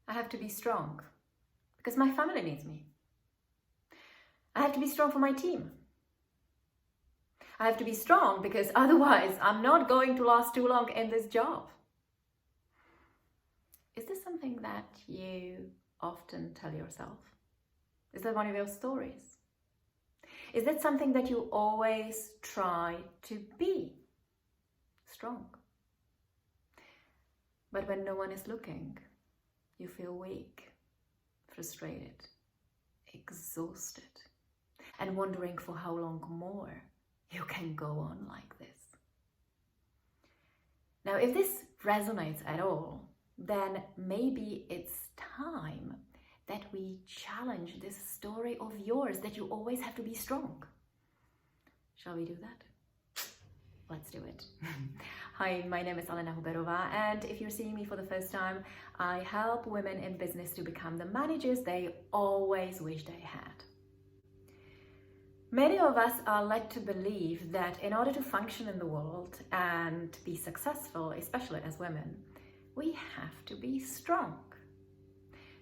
I have to be strong because my family needs me. I have to be strong for my team. I have to be strong because otherwise I'm not going to last too long in this job. Is this something that you often tell yourself? Is that one of your stories? Is that something that you always try to be? Strong. But when no one is looking, you feel weak, frustrated, exhausted, and wondering for how long more you can go on like this. Now, if this resonates at all, then maybe it's time that we challenge this story of yours that you always have to be strong. Shall we do that? Let's do it. Hi, my name is Alena Huberova, and if you're seeing me for the first time, I help women in business to become the managers they always wish they had. Many of us are led to believe that in order to function in the world and be successful, especially as women, we have to be strong.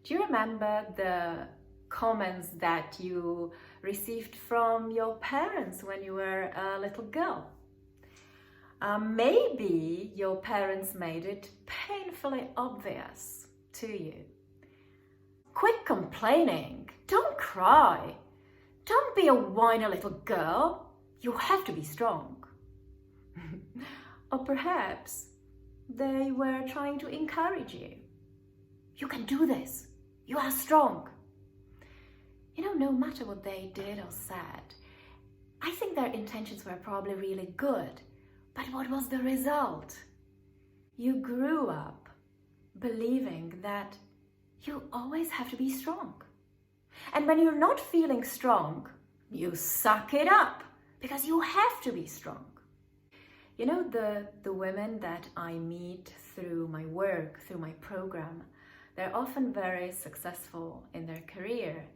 Do you remember the comments that you received from your parents when you were a little girl? Maybe your parents made it painfully obvious to you. Quit complaining, don't cry, don't be a whiny little girl, you have to be strong. Or perhaps they were trying to encourage you. You can do this, you are strong. You know, no matter what they did or said, I think their intentions were probably really good. But what was the result? You grew up believing that you always have to be strong. And when you're not feeling strong, you suck it up because you have to be strong. You know, the women that I meet through my work, through my program, they're often very successful in their career.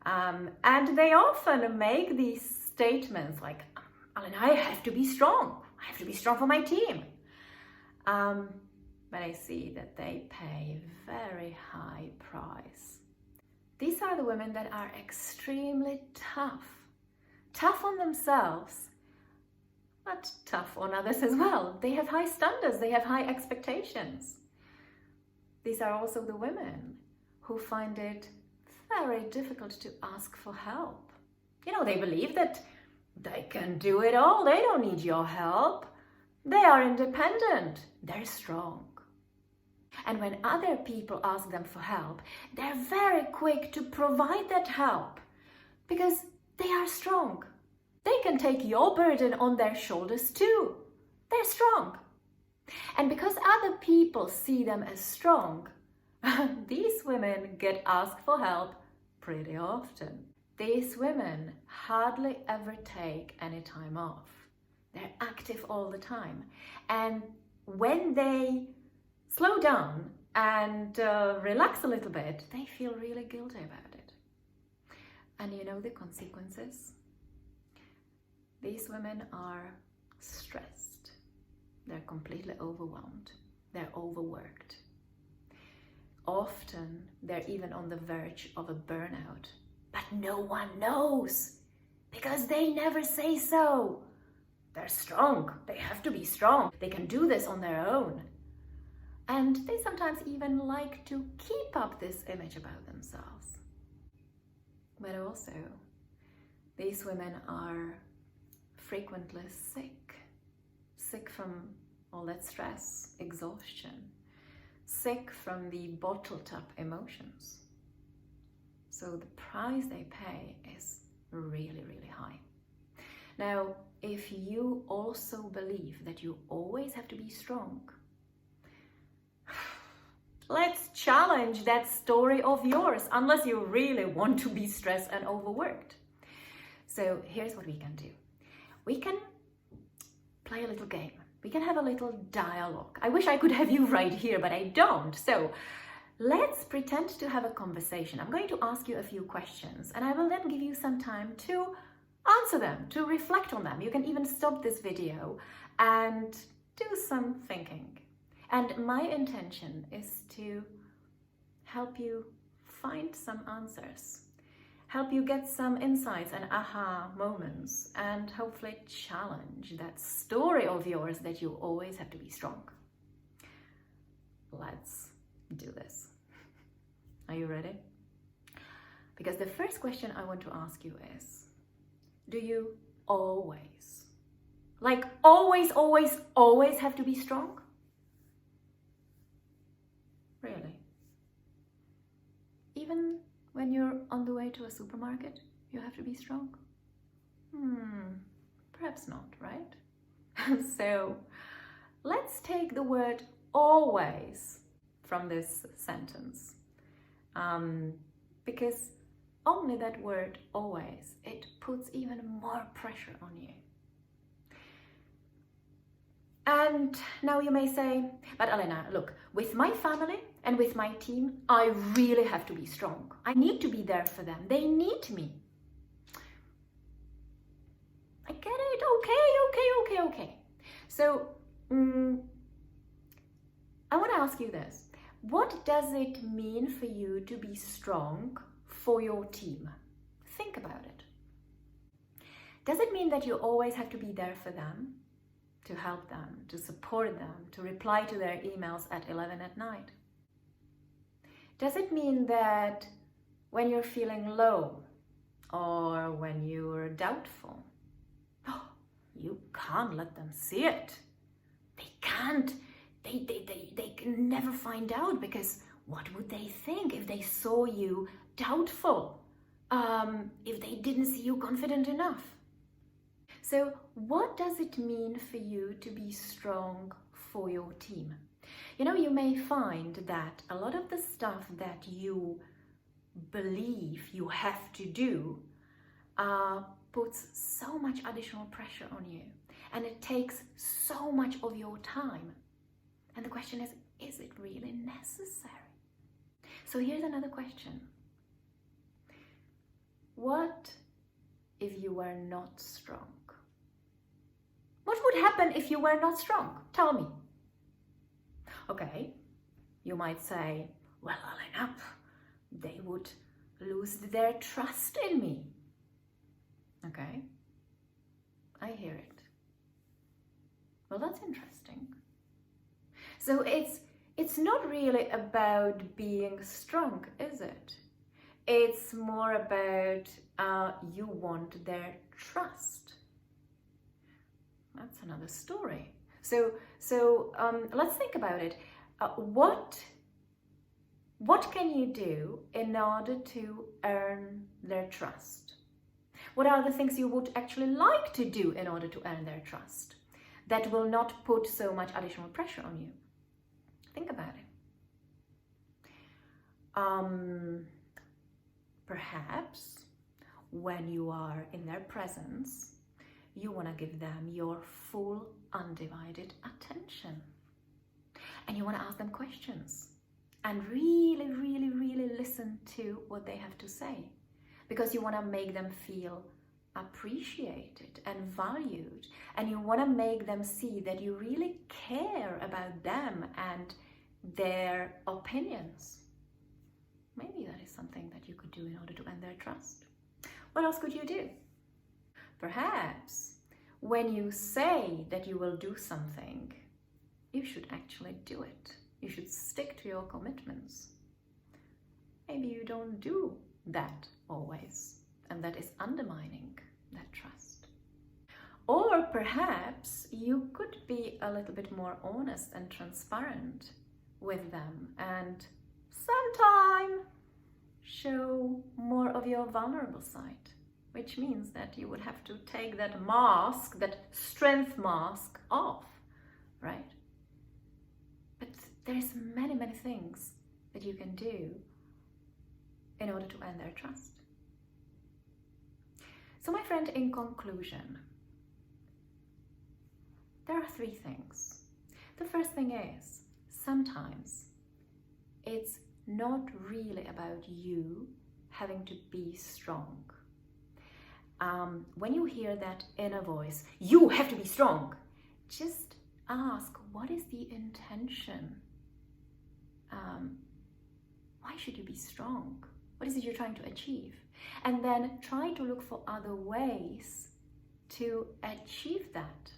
And they often make these statements like, Alan, I have to be strong. I have to be strong for my team. But I see that they pay a very high price. These are the women that are extremely tough. Tough on themselves, but tough on others as well. They have high standards, they have high expectations. These are also the women who find it very difficult to ask for help. You know, they believe that they can do it all. They don't need your help. They are independent. They're strong. And when other people ask them for help, they're very quick to provide that help because they are strong. They can take your burden on their shoulders too. They're strong. And because other people see them as strong, these women get asked for help pretty often. These women hardly ever take any time off. They're active all the time. And when they slow down and relax a little bit, they feel really guilty about it. And you know the consequences? These women are stressed. They're completely overwhelmed. They're overworked. Often they're even on the verge of a burnout. But no one knows because they never say so. They're strong. They have to be strong. They can do this on their own. And they sometimes even like to keep up this image about themselves. But also, these women are frequently sick. Sick from all that stress, exhaustion. Sick from the bottled up emotions. So the price they pay is really, really high. Now, if you also believe that you always have to be strong, let's challenge that story of yours, unless you really want to be stressed and overworked. So here's what we can do. We can play a little game. We can have a little dialogue. I wish I could have you right here, but I don't. So let's pretend to have a conversation. I'm going to ask you a few questions and I will then give you some time to answer them, to reflect on them. You can even stop this video and do some thinking. And my intention is to help you find some answers, help you get some insights and aha moments, and hopefully challenge that story of yours that you always have to be strong. Let's do this. Are you ready? Because the first question I want to ask you is, do you always, like always have to be strong? Really? Even when you're on the way to a supermarket, you have to be strong? Perhaps not, right? So let's take the word always from this sentence, because only that word always, it puts even more pressure on you. And now you may say, but Elena, look, with my family and with my team, I really have to be strong. I need to be there for them. They need me. I get it. Okay. So, I want to ask you this. What does it mean for you to be strong for your team? Think about it. Does it mean that you always have to be there for them, to help them, to support them, to reply to their emails at 11 at night? Does it mean that when you're feeling low or when you're doubtful, you can't let them see it? They can't. They can never find out, because what would they think if they saw you doubtful, if they didn't see you confident enough? So what does it mean for you to be strong for your team? You know, you may find that a lot of the stuff that you believe you have to do puts so much additional pressure on you, and it takes so much of your time. And the question is it really necessary? So here's another question. What if you were not strong? What would happen if you were not strong? Tell me. Okay, you might say, well, Elena, they would lose their trust in me. Okay, I hear it. Well, that's interesting. So it's not really about being strong, is it? It's more about you want their trust. That's another story. So let's think about it. What can you do in order to earn their trust? What are the things you would actually like to do in order to earn their trust that will not put so much additional pressure on you? Think about it. Perhaps when you are in their presence, you want to give them your full, undivided attention. And you want to ask them questions and really, really, really listen to what they have to say, because you want to make them feel appreciated and valued, and you want to make them see that you really care about them and their opinions. Maybe that is something that you could do in order to earn their trust. What else could you do? Perhaps when you say that you will do something, you should actually do it. You should stick to your commitments. Maybe you don't do that always, and that is undermining that trust. Or perhaps you could be a little bit more honest and transparent with them, and sometime show more of your vulnerable side, which means that you would have to take that mask, that strength mask, off, right? But there's many, many things that you can do in order to earn their trust. So my friend, in conclusion, there are three things. The first thing is, sometimes it's not really about you having to be strong. When you hear that inner voice, you have to be strong, just ask, what is the intention Why should you be strong? What is it you're trying to achieve? And then try to look for other ways to achieve that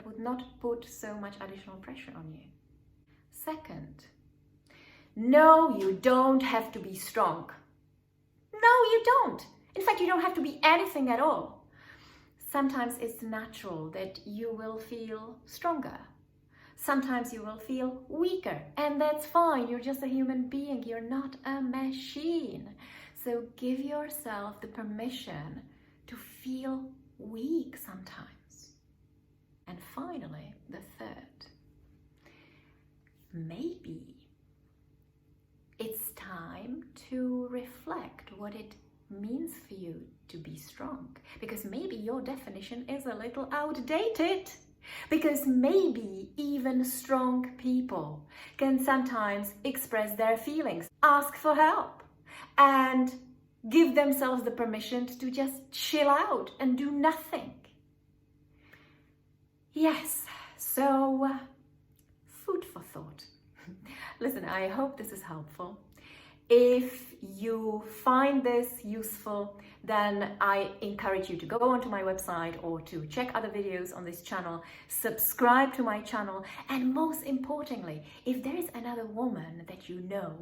would not put so much additional pressure on you. Second, no, you don't have to be strong. No, you don't. In fact, you don't have to be anything at all. Sometimes it's natural that you will feel stronger. Sometimes you will feel weaker, and that's fine. You're just a human being. You're not a machine. So give yourself the permission to feel weak sometimes. And finally, the third, maybe it's time to reflect what it means for you to be strong, because maybe your definition is a little outdated, because maybe even strong people can sometimes express their feelings, ask for help, and give themselves the permission to just chill out and do nothing. Yes, so food for thought. Listen, I hope this is helpful. If you find this useful, then I encourage you to go onto my website or to check other videos on this channel, subscribe to my channel, and most importantly, if there is another woman that you know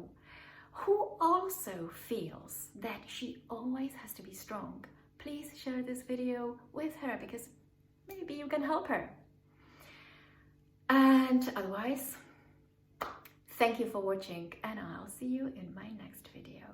who also feels that she always has to be strong, please share this video with her, because maybe you can help her. And otherwise, thank you for watching, and I'll see you in my next video.